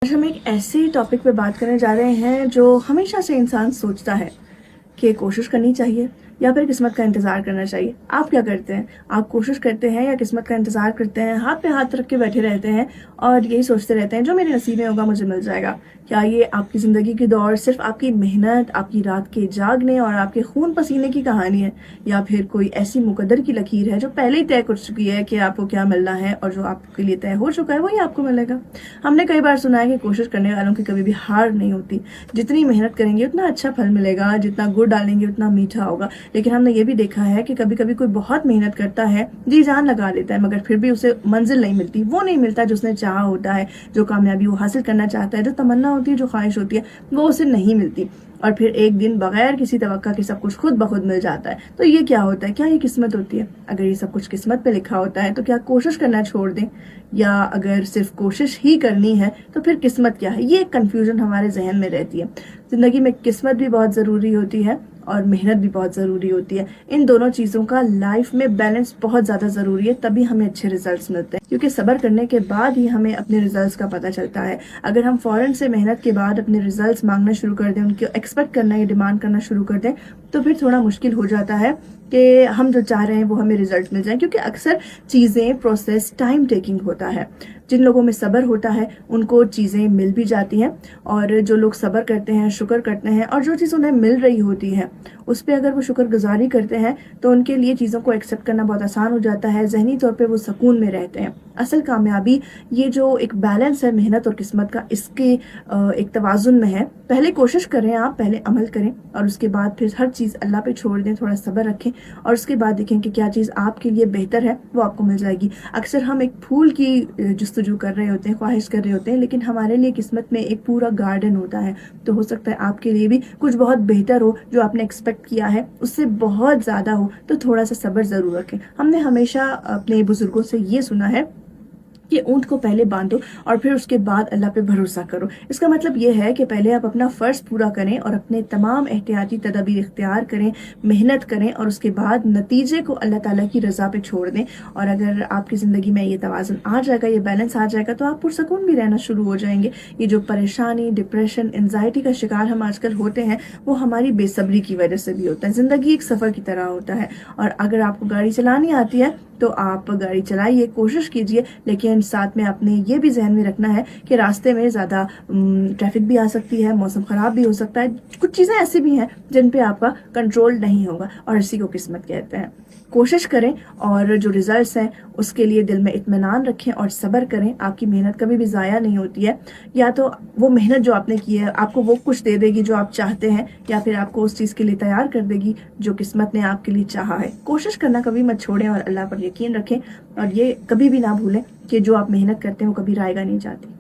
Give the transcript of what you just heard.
आज हम एक ऐसे टॉपिक पे बात करने जा रहे हैं जो हमेशा से इंसान सोचता है कि कोशिश करनी चाहिए या फिर किस्मत का इंतज़ार करना चाहिए। आप क्या करते हैं? आप कोशिश करते हैं या किस्मत का इंतज़ार करते हैं? हाथ पे हाथ रख के बैठे रहते हैं और यही सोचते रहते हैं जो मेरे नसीब में होगा मुझे मिल जाएगा। क्या ये आपकी ज़िंदगी की दौड़ सिर्फ आपकी मेहनत, आपकी रात के जागने और आपके खून पसीने की कहानी है, या फिर कोई ऐसी मुकद्दर की लकीर है जो पहले ही तय कर चुकी है कि आपको क्या मिलना है और जो आपके लिए तय हो चुका है वही आपको मिलेगा? हमने कई बार सुना है कि कोशिश करने वालों की कभी भी हार नहीं होती। जितनी मेहनत करेंगे उतना अच्छा फल मिलेगा, जितना गुड़ डालेंगे उतना मीठा होगा। लेकिन हमने ये भी देखा है कि कभी कभी कोई बहुत मेहनत करता है, जी जान लगा देता है, मगर फिर भी उसे मंजिल नहीं मिलती, वो नहीं मिलता जो उसने चाहा होता है, जो कामयाबी वो हासिल करना चाहता है, जो तमन्ना होती है, जो ख्वाहिश होती है, वो उसे नहीं मिलती। और फिर एक दिन बगैर किसी तवक्का के सब कुछ खुद ब खुद मिल जाता है। तो ये क्या होता है? क्या ये किस्मत होती है? अगर ये सब कुछ किस्मत पे लिखा होता है तो क्या कोशिश करना छोड़ दें, या अगर सिर्फ कोशिश ही करनी है तो फिर किस्मत क्या है? ये कंफ्यूजन हमारे जहन में रहती है। जिंदगी में किस्मत भी बहुत ज़रूरी होती है और मेहनत भी बहुत ज़रूरी होती है। इन दोनों चीज़ों का लाइफ में बैलेंस बहुत ज़्यादा ज़रूरी है, तभी हमें अच्छे रिजल्ट्स मिलते हैं, क्योंकि सब्र करने के बाद ही हमें अपने रिजल्ट्स का पता चलता है। अगर हम फ़ौरन से मेहनत के बाद अपने रिजल्ट्स मांगना शुरू कर दें, उनकी एक्सपेक्ट करना या डिमांड करना शुरू कर दें, तो फिर थोड़ा मुश्किल हो जाता है कि हम जो चाह रहे हैं वो हमें रिजल्ट मिल जाए, क्योंकि अक्सर चीज़ें प्रोसेस टाइम टेकिंग होता है। जिन लोगों में सब्र होता है उनको चीज़ें मिल भी जाती हैं, और जो लोग सब्र करते हैं, शुक्र करते हैं, और जो चीज़ उन्हें मिल रही होती है उस पर अगर वो शुक्रगुजारी करते हैं तो उनके लिए चीज़ों को एक्सेप्ट करना बहुत आसान हो जाता है। जहनी तौर पे वो सुकून में रहते हैं। असल कामयाबी ये जो एक बैलेंस है मेहनत और किस्मत का, इसके एक तवाज़ुन में है। पहले कोशिश करें, आप पहले अमल करें और उसके बाद फिर हर चीज़ अल्लाह पे छोड़ दें, थोड़ा सब्र रखें और उसके बाद देखें कि क्या चीज़ आपके लिए बेहतर है, वो आपको मिल जाएगी। अक्सर हम एक फूल की जस्तजू कर रहे होते हैं, ख्वाहिश कर रहे होते हैं, लेकिन हमारे लिए किस्मत में एक पूरा गार्डन होता है। तो हो सकता है आपके लिए भी कुछ बहुत बेहतर हो, जो आपने एक्सपेक्ट किया है उससे बहुत ज़्यादा हो। तो थोड़ा सा सब्र ज़रूर रखें। हमने हमेशा अपने बुजुर्गों से ये सुना है कि ऊंट को पहले बांधो और फिर उसके बाद अल्लाह पे भरोसा करो। इसका मतलब ये है कि पहले आप अपना फ़र्ज़ पूरा करें और अपने तमाम एहतियाती तदाबीर इख्तियार करें, मेहनत करें, और उसके बाद नतीजे को अल्लाह ताला की रज़ा पे छोड़ दें। और अगर आपकी ज़िंदगी में ये तवाज़ुन आ जाएगा, ये बैलेंस आ जाएगा, तो आप पुरसकून भी रहना शुरू हो जाएंगे। ये जो परेशानी, डिप्रेशन, एंजाइटी का शिकार हम आजकल होते हैं, वो हमारी बेसब्री की वजह से भी होता है। ज़िंदगी एक सफ़र की तरह होता है, और अगर आपको गाड़ी चलानी आती है तो आप गाड़ी चलाइए, कोशिश कीजिए, लेकिन साथ में आपने ये भी जहन में रखना है कि रास्ते में ज़्यादा ट्रैफिक भी आ सकती है, मौसम ख़राब भी हो सकता है, कुछ चीज़ें ऐसी भी हैं जिन पे आपका कंट्रोल नहीं होगा, और इसी को किस्मत कहते हैं। कोशिश करें और जो रिजल्ट्स हैं उसके लिए दिल में इत्मीनान रखें और सब्र करें। आपकी मेहनत कभी भी ज़ाया नहीं होती है। या तो वो मेहनत जो आपने की है आपको वो कुछ दे देगी जो आप चाहते हैं, या फिर आपको उस चीज़ के लिए तैयार कर देगी जो किस्मत ने आपके लिए चाहा है। कोशिश करना कभी मत छोड़ें और अल्लाह पर यकीन रखें, और ये कभी भी ना भूलें कि जो आप मेहनत करते हैं वो कभी रायगा नहीं जाती।